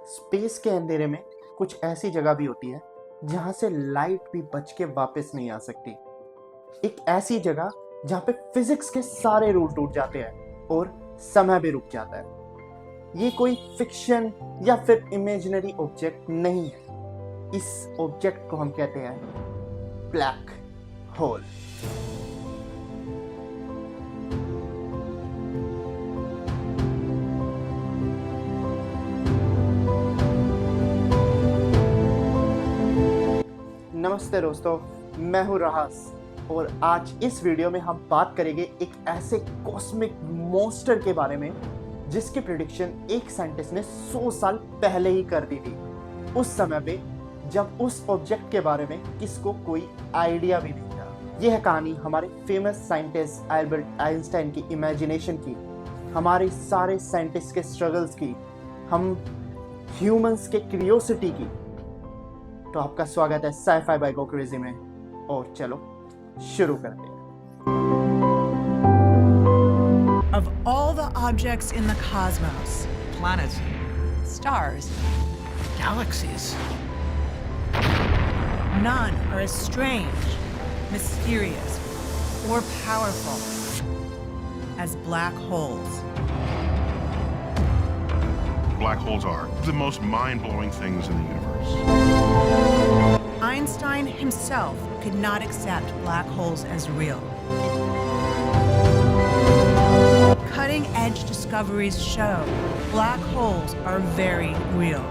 Space के अंधेरे में कुछ ऐसी जगह भी होती है जहां से लाइट भी बच के वापस नहीं आ सकती। एक ऐसी जगह जहां पे फिजिक्स के सारे रूल टूट जाते हैं और समय भी रुक जाता है। ये कोई फिक्शन या फिर इमेजिनरी ऑब्जेक्ट नहीं है। इस ऑब्जेक्ट को हम कहते हैं ब्लैक होल। नमस्ते दोस्तों, मैं हूं राहस और आज इस वीडियो में हम बात करेंगे एक ऐसे कॉस्मिक मॉन्स्टर के बारे में जिसकी प्रेडिक्शन एक साइंटिस्ट ने 100 साल पहले ही कर दी थी। उस समय पे जब उस ऑब्जेक्ट के बारे में किसको कोई आइडिया भी नहीं था। यह कहानी हमारे फेमस साइंटिस्ट अल्बर्ट आइंस्टाइन की इमेजिनेशन की, हमारे सारे साइंटिस्ट के स्ट्रगल्स की, हम ह्यूमंस के क्यूरियोसिटी की। तो आपका स्वागत है साइ-फाई बाय गो क्रेजी में, और चलो शुरू करते हैं। Of all the objects in the cosmos, Planets, stars, galaxies, none are as strange, mysterious, or powerful as black holes. Black holes are the most mind-blowing things in the universe. Einstein himself could not accept black holes as real. Cutting-edge discoveries show black holes are very real.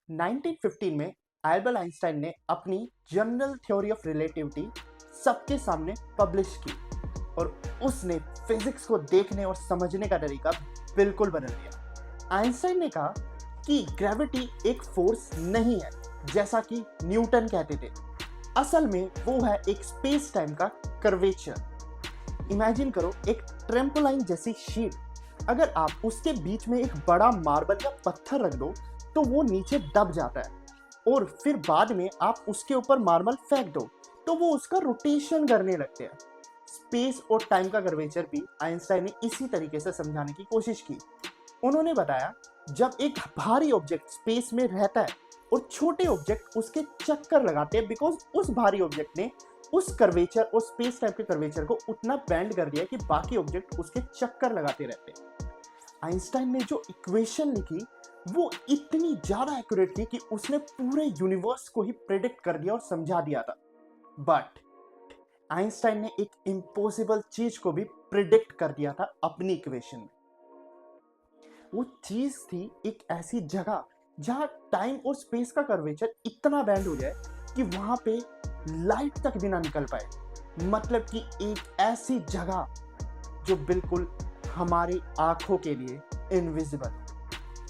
1915 में Albert Einstein ने अपनी general theory of relativity सबके सामने publish की और उसने physics को देखने और समझने का तरीका बिल्कुल बदल दिया। आइंस्टाइन ने कहा कि ग्रेविटी एक फोर्स नहीं है जैसा कि न्यूटन कहते थे। असल में वो है एक स्पेस टाइम का कर्वेचर। इमेजिन करो एक ट्रेम्पोलाइन जैसी शीट, अगर आप उसके बीच में एक बड़ा मार्बल या पत्थर रख दो तो वो नीचे दब जाता है और फिर बाद में आप उसके ऊपर मार्बल फेंक दो तो वो उसका रोटेशन करने लगते हैं। स्पेस और टाइम का कर्वेचर भी आइंस्टाइन ने इसी तरीके से समझाने की कोशिश की। उन्होंने बताया जब एक भारी ऑब्जेक्ट स्पेस में रहता है और छोटे ऑब्जेक्ट उसके चक्कर लगाते हैं, बिकॉज उस भारी ऑब्जेक्ट ने उस कर्वेचर और स्पेस टाइम के कर्वेचर को उतना बैंड कर दिया कि बाकी ऑब्जेक्ट उसके चक्कर लगाते रहते हैं। आइंस्टाइन ने जो इक्वेशन लिखी वो इतनी ज्यादा एक्यूरेट थी कि उसने पूरे यूनिवर्स को ही प्रेडिक्ट कर दिया और समझा दिया था। बट आइंस्टाइन ने एक इम्पॉसिबल चीज को भी प्रिडिक्ट कर दिया था अपनी इक्वेशन में। वो चीज थी एक ऐसी जगह जहां टाइम और स्पेस का कर्वेचर इतना बैंड हो जाए कि वहां पे लाइट तक भी ना निकल पाए। मतलब कि एक ऐसी जगह जो बिल्कुल हमारी आंखों के लिए इनविजिबल।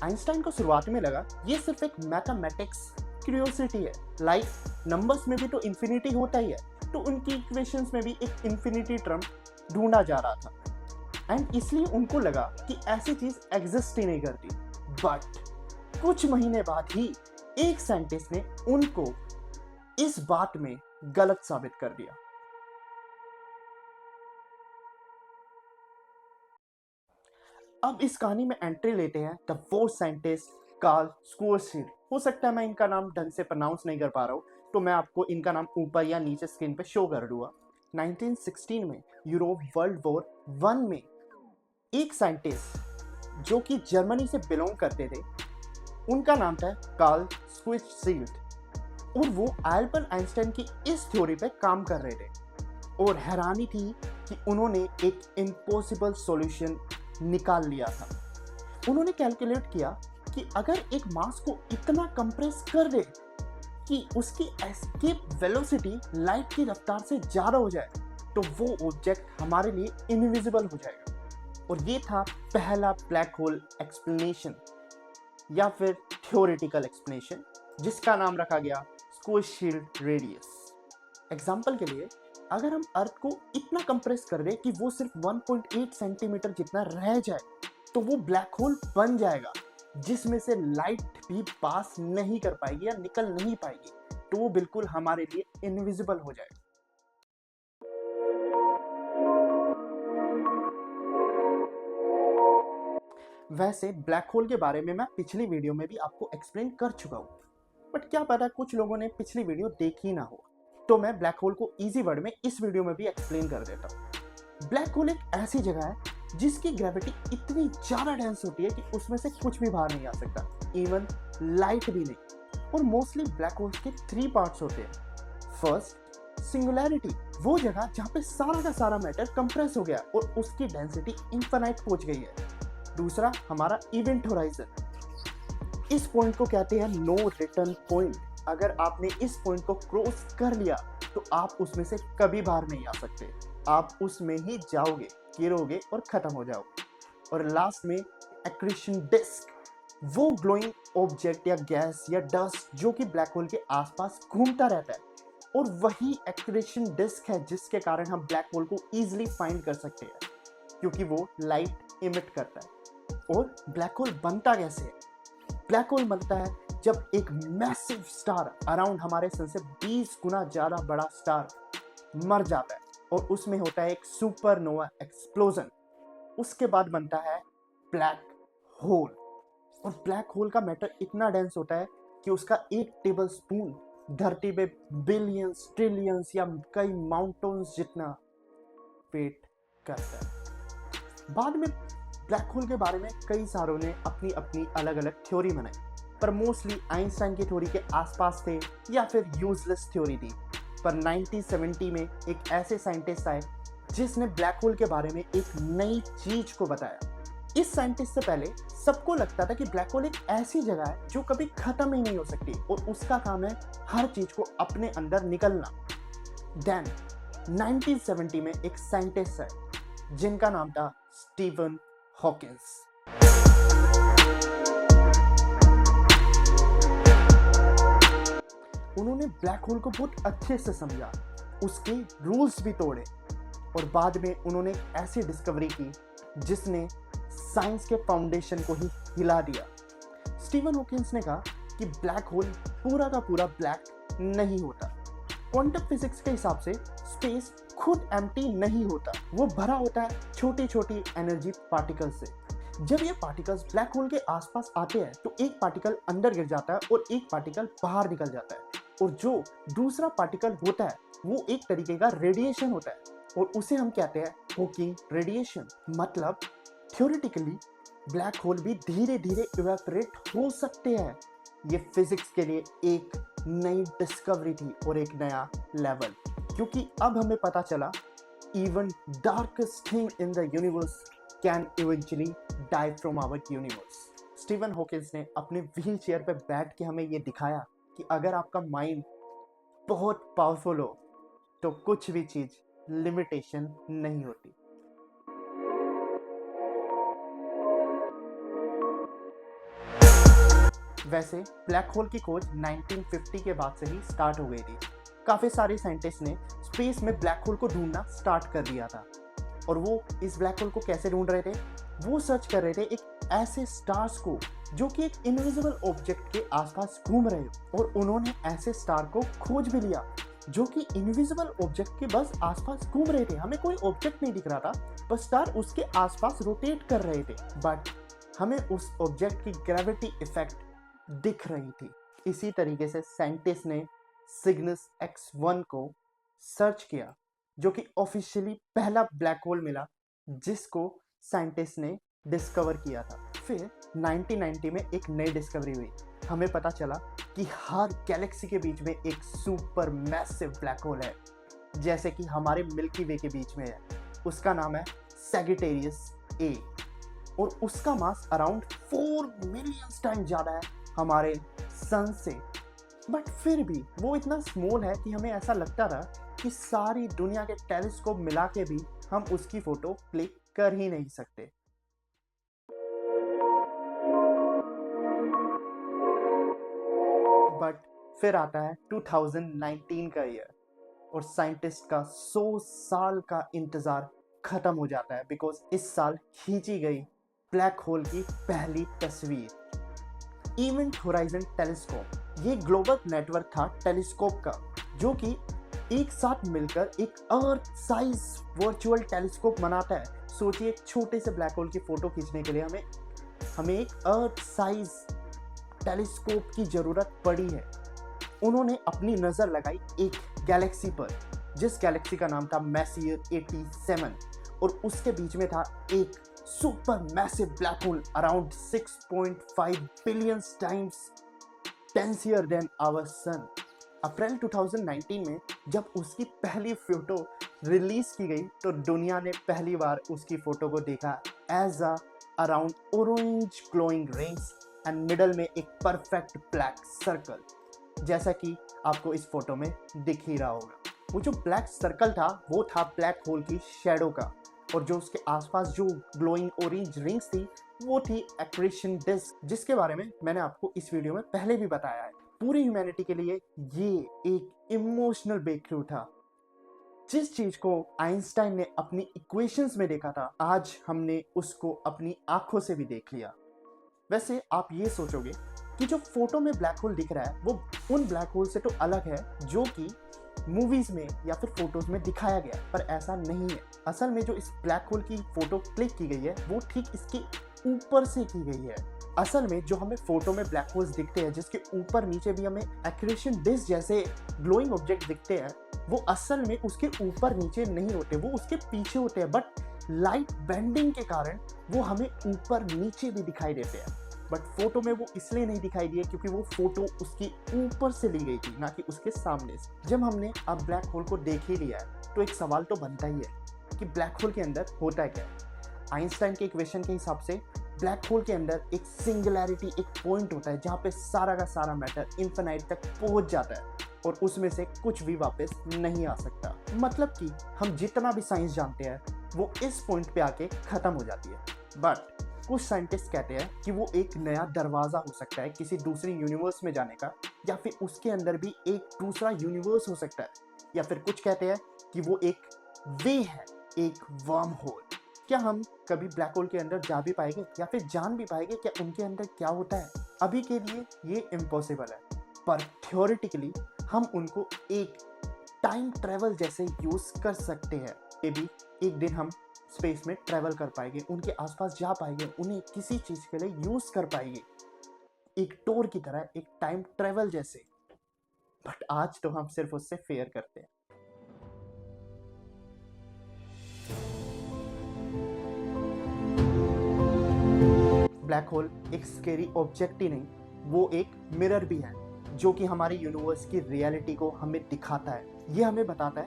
आइंस्टाइन को शुरुआत में लगा ये सिर्फ एक मैथमेटिक्स क्यूरियोसिटी है, लाइक नंबर्स में भी तो इन्फिनिटी होता ही है, तो उनकी इक्वेशंस में भी एक इन्फिनिटी टर्म ढूंढा जा रहा था एंड इसलिए उनको लगा कि ऐसी चीज एग्जिस्ट ही नहीं करती। बट कुछ महीने बाद ही एक साइंटिस्ट ने उनको इस बात में गलत साबित कर दिया। अब इस कहानी में एंट्री लेते हैं द फोर्थ साइंटिस्ट कार्ल स्कोरशील्ड। हो सकता है मैं इनका नाम ढंग से प्रोनाउंस नहीं कर पा रहा हूँ, तो मैं आपको इनका नाम ऊपर या नीचे स्क्रीन पे शो कर दूंगा। 1916 में यूरोप वर्ल्ड वॉर 1 में एक साइंटिस्ट जो कि जर्मनी से बिलोंग करते थे, उनका नाम था कार्ल स्कोरशील्ड और वो अल्बर्ट आइंस्टाइन की इस थ्योरी पे काम कर रहे थे और हैरानी थी कि उन्होंने एक इम्पॉसिबल सॉल्यूशन निकाल लिया था। उन्होंने कैलकुलेट किया कि अगर एक मास को इतना कंप्रेस कर दे कि उसकी एस्केप वेलोसिटी लाइट की रफ्तार से ज़्यादा हो जाए तो वो ऑब्जेक्ट हमारे लिए इनविजिबल हो जाएगा। और ये था पहला ब्लैक होल एक्सप्लेनेशन या फिर थ्योरेटिकल एक्सप्लेनेशन, जिसका नाम रखा गया स्कोरशील्ड रेडियस। एग्जाम्पल के लिए, अगर हम अर्थ को इतना कंप्रेस कर दें कि वो सिर्फ 1.8 सेंटीमीटर जितना रह जाए तो वो ब्लैक होल बन जाएगा जिसमें से लाइट भी पास नहीं कर पाएगी या निकल नहीं पाएगी, तो वो बिल्कुल हमारे लिए इनविजिबल हो जाएगा। वैसे ब्लैक होल के बारे में मैं पिछली वीडियो में भी आपको एक्सप्लेन कर चुका हूँ, बट क्या पता कुछ लोगों ने पिछली वीडियो देखी ना हो, तो मैं ब्लैक होल को इजी वर्ड में इस वीडियो में भी एक्सप्लेन कर देता हूँ। ब्लैक होल एक ऐसी जगह है जिसकी ग्रेविटी इतनी ज़्यादा डेंस होती है कि उसमें से कुछ भी बाहर नहीं आ सकता, इवन लाइट भी नहीं। और मोस्टली ब्लैक होल्स के 3 पार्ट्स होते हैं। फर्स्ट, सिंगुलैरिटी, वो जगह जहाँ पे सारा का सारा मैटर कंप्रेस हो गया और उसकी डेंसिटी इनफाइनाइट पहुंच गई है। दूसरा, हमारा इवेंट होराइजन, इस पॉइंट को कहते हैं नो रिटर्न पॉइंट। अगर आपने इस पॉइंट को क्रॉस कर लिया तो आप उसमें से कभी बाहर नहीं आ सकते, आप उसमें ही जाओगे, गिरोगे और खत्म हो जाओगे। और लास्ट में एक्रीशन डिस्क, वो ग्लोइंग ऑब्जेक्ट या गैस या डस्ट जो कि ब्लैक होल के आसपास घूमता रहता है, और वही एक्रीशन डिस्क है जिसके कारण हम ब्लैक होल को इजीली फाइंड कर सकते हैं, क्योंकि वो लाइट इमिट करता है। और ब्लैक होल बनता कैसे है? ब्लैक होल बनता है जब एक मैसिव स्टार अराउंड हमारे सन से 20 गुना ज़्यादा बड़ा स्टार मर जाता है और उसमें होता है एक सुपरनोवा एक्सप्लोजन। उसके बाद बनता है ब्लैक होल। और ब्लैक होल का मैटर इतना डेंस होता है कि उसका 1 टेबल स्पून धरती पे बिलियंस, ट्रिलियंस या कई माउंटेन्स जितना वेट करता है। बाद में ब्लैक होल के बारे में कई सारों ने अपनी अपनी अलग अलग थ्योरी बनाई, पर मोस्टली आइंस्टाइन की थ्योरी के आसपास थे या फिर यूजलेस थ्योरी थी। पर 1970 में एक ऐसे साइंटिस्ट आए जिसने ब्लैक होल के बारे में एक नई चीज को बताया। इस साइंटिस्ट से पहले सबको लगता था कि ब्लैक होल एक ऐसी जगह है जो कभी खत्म ही नहीं हो सकती और उसका काम है हर चीज को अपने अंदर निकलना। देन 1970 में एक साइंटिस्ट है जिनका नाम था स्टीफन हॉकिंस। उन्होंने ब्लैक होल को बहुत अच्छे से समझा, उसके रूल्स भी तोड़े और बाद में उन्होंने एक ऐसी डिस्कवरी की जिसने साइंस के फाउंडेशन को ही हिला दिया। स्टीफन हॉकिंस ने कहा कि ब्लैक होल पूरा का पूरा ब्लैक नहीं होता। क्वांटम फिजिक्स के हिसाब से स्पेस खुद एम्प्टी नहीं होता, वो भरा होता है छोटी छोटी एनर्जी पार्टिकल से। जब ये पार्टिकल्स ब्लैक होल के आसपास आते हैं तो एक पार्टिकल अंदर गिर जाता है और एक पार्टिकल बाहर निकल जाता है, और जो दूसरा पार्टिकल होता है वो एक तरीके का रेडिएशन होता है और उसे हम कहते हैं हॉकिंग रेडिएशन। मतलब थ्योरेटिकली ब्लैक होल भी धीरे धीरे इवेपोरेट हो सकते हैं। ये फिजिक्स के लिए एक नई डिस्कवरी थी और एक नया लेवल, क्योंकि अब हमें पता चला even darkest thing in the universe can eventually die from our universe. Stephen Hawking ने अपने व्हील चेयर पर बैठ के हमें ये दिखाया कि अगर आपका माइंड बहुत पावरफुल हो तो कुछ भी चीज लिमिटेशन नहीं होती। वैसे ब्लैक होल की खोज 1950 के बाद से ही स्टार्ट हो गई थी। काफ़ी सारे साइंटिस्ट ने स्पेस में ब्लैक होल को ढूंढना स्टार्ट कर दिया था, और वो इस ब्लैक होल को कैसे ढूंढ रहे थे? वो सर्च कर रहे थे एक ऐसे स्टार्स को जो कि एक इनविजिबल ऑब्जेक्ट के आसपास घूम रहे हो, और उन्होंने ऐसे स्टार को खोज भी लिया जो कि इनविजिबल ऑब्जेक्ट के बस आसपास घूम रहे थे। हमें कोई ऑब्जेक्ट नहीं दिख रहा था, बस स्टार उसके आसपास रोटेट कर रहे थे, बट हमें उस ऑब्जेक्ट की ग्रेविटी इफेक्ट दिख रही थी। इसी तरीके से साइंटिस्ट ने सिग्नस X1 को सर्च किया, जो कि ऑफिशियली पहला ब्लैक होल मिला जिसको साइंटिस्ट ने डिस्कवर किया था। फिर 1990 में एक नई डिस्कवरी हुई। हमें पता चला कि हर गैलेक्सी के बीच में एक सुपर मैसिव ब्लैक होल है, जैसे कि हमारे मिल्की वे के बीच में है। उसका नाम है सैजिटेरियस A और उसका मास अराउंड 4 मिलियन टाइम ज़्यादा है हमारे सन से। बट फिर भी वो इतना स्मॉल है कि हमें ऐसा लगता था कि सारी दुनिया के टेलीस्कोप मिला के भी हम उसकी फोटो क्लिक कर ही नहीं सकते। बट फिर आता है 2019 का ईयर और साइंटिस्ट का 100 साल का इंतजार खत्म हो जाता है, बिकॉज इस साल खींची गई ब्लैक होल की पहली तस्वीर। इवेंट होराइजन टेलीस्कोप ये ग्लोबल नेटवर्क था टेलीस्कोप का, जो कि एक साथ मिलकर एक अर्थ साइज वर्चुअल टेलीस्कोप बनाता है। सोचिए, एक छोटे से ब्लैक होल की फोटो खींचने के लिए हमें हमें एक अर्थ साइज टेलीस्कोप की ज़रूरत पड़ी है। उन्होंने अपनी नज़र लगाई एक गैलेक्सी पर, जिस गैलेक्सी का नाम था मैसियर 87, और उसके बीच में था एक super massive black hole around 6.5 billion times denser than our sun. अप्रैल 2019 में जब उसकी पहली फोटो रिलीज की गई तो दुनिया ने पहली बार उसकी फोटो को देखा as a around orange glowing rings and middle में एक परफेक्ट ब्लैक सर्कल, जैसा कि आपको इस फोटो में दिख ही रहा होगा। वो जो ब्लैक सर्कल था वो था ब्लैक होल की शैडो का, और जो उसके आसपास जो ग्लोइंग ऑरेंज रिंग्स थी वो थी एक्रेशन डिस्क, जिसके बारे में मैंने आपको इस वीडियो में पहले भी बताया है। पूरी ह्यूमैनिटी के लिए ये एक इमोशनल ब्रेक थ्रू था। जिस चीज को आइंस्टाइन ने अपनी इक्वेशंस में देखा था, आज हमने उसको अपनी आंखों से भी देख लिया। वैसे आप ये सोचोगे कि जो फोटो में ब्लैक होल दिख रहा है वो उन ब्लैक होल से तो अलग है जो कि मूवीज में या फिर फोटोज में दिखाया गया, पर ऐसा नहीं है। असल में जो इस ब्लैक होल की फोटो क्लिक की गई है वो ठीक इसके ऊपर से की गई है। असल में जो हमें फोटो में ब्लैक होल्स दिखते हैं, जिसके ऊपर नीचे भी हमें एक्रेशन डिस्क जैसे ग्लोइंग ऑब्जेक्ट दिखते हैं, वो असल में उसके ऊपर नीचे नहीं होते, वो उसके पीछे होते हैं। बट लाइट बेंडिंग के कारण वो हमें ऊपर नीचे भी दिखाई देते हैं। बट फोटो में वो इसलिए नहीं दिखाई दिए क्योंकि वो फोटो उसके ऊपर से ली गई थी, ना कि उसके सामने से। जब हमने अब ब्लैक होल को देख ही लिया है तो एक सवाल तो बनता ही है कि ब्लैक होल के अंदर होता क्या है। आइंस्टाइन के इक्वेशन के हिसाब से ब्लैक होल के अंदर एक सिंगुलैरिटी, एक पॉइंट होता है जहाँ पे सारा का सारा मैटर इन्फिनाइट तक पहुँच जाता है और उसमें से कुछ भी वापस नहीं आ सकता। मतलब कि हम जितना भी साइंस जानते हैं वो इस पॉइंट पे आके खत्म हो जाती है। बट कुछ साइंटिस्ट कहते हैं कि वो एक नया दरवाज़ा हो सकता है किसी दूसरी यूनिवर्स में जाने का, या फिर उसके अंदर भी एक दूसरा यूनिवर्स हो सकता है, या फिर कुछ कहते हैं कि वो एक वे है, एक वर्म होल। क्या हम कभी ब्लैक होल के अंदर जा भी पाएंगे या फिर जान भी पाएंगे क्या उनके अंदर क्या होता है? अभी के लिए ये इम्पॉसिबल है, पर थ्योरेटिकली हम उनको एक टाइम ट्रेवल जैसे यूज़ कर सकते हैं। मे बी एक दिन हम स्पेस में ट्रैवल कर पाएंगे, उनके आसपास जा पाएंगे, उन्हें किसी चीज़ के लिए यूज़ कर पाएंगे, एक टूर की तरह, एक टाइम ट्रैवल जैसे। बट आज तो हम सिर्फ उससे फेयर करते हैं। ब्लैक होल एक स्केरी ऑब्जेक्ट ही नहीं, वो एक मिरर भी है जो कि हमारी यूनिवर्स की रियलिटी को हमें दिखाता है। ये हमें बताता है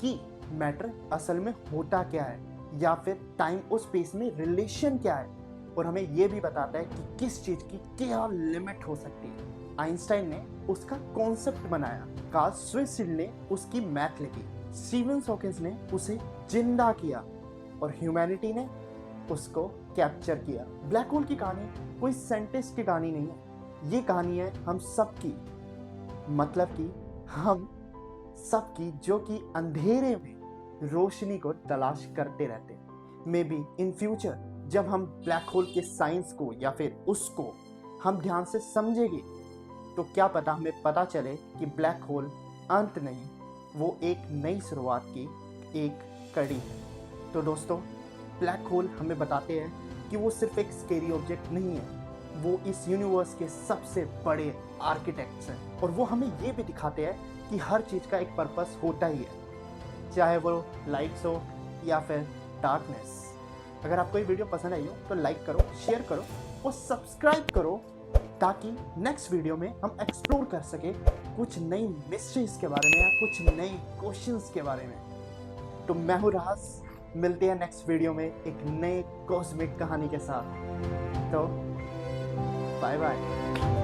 कि मैटर असल में होता क्या है, या फिर टाइम और स्पेस में रिलेशन क्या है, और हमें ये भी बताता है कि किस चीज़ की क्या लिमिट हो सकती है। आइंस्टाइन ने उसका कॉन्सेप्ट बनाया, कार्ल श्वार्ज़शील्ड ने उसकी मैथ लिखी, स्टीफन हॉकिंस ने उसे जिंदा किया, और ह्यूमैनिटी ने उसको कैप्चर किया। ब्लैक होल की कहानी कोई साइंटिस्ट की कहानी नहीं है, ये कहानी है हम सब की, मतलब कि हम सब की, जो कि अंधेरे में रोशनी को तलाश करते रहते हैं। मे बी इन फ्यूचर जब हम ब्लैक होल के साइंस को या फिर उसको हम ध्यान से समझेंगे तो क्या पता हमें पता चले कि ब्लैक होल अंत नहीं, वो एक नई शुरुआत की एक कड़ी है। तो दोस्तों, ब्लैक होल हमें बताते हैं कि वो सिर्फ एक स्केरी ऑब्जेक्ट नहीं है, वो इस यूनिवर्स के सबसे बड़े आर्किटेक्ट्स हैं, और वो हमें ये भी दिखाते हैं कि हर चीज़ का एक पर्पस होता ही है, चाहे वो लाइट्स हो या फिर डार्कनेस। अगर आपको ये वीडियो पसंद आई हो तो लाइक करो, शेयर करो और सब्सक्राइब करो, ताकि नेक्स्ट वीडियो में हम एक्सप्लोर कर सके कुछ नई मिस्ट्रीज के बारे में या कुछ नए क्वेश्चंस के बारे में। तो मैं हूँ राज, मिलते हैं नेक्स्ट वीडियो में एक नए कॉस्मिक कहानी के साथ। तो बाय बाय।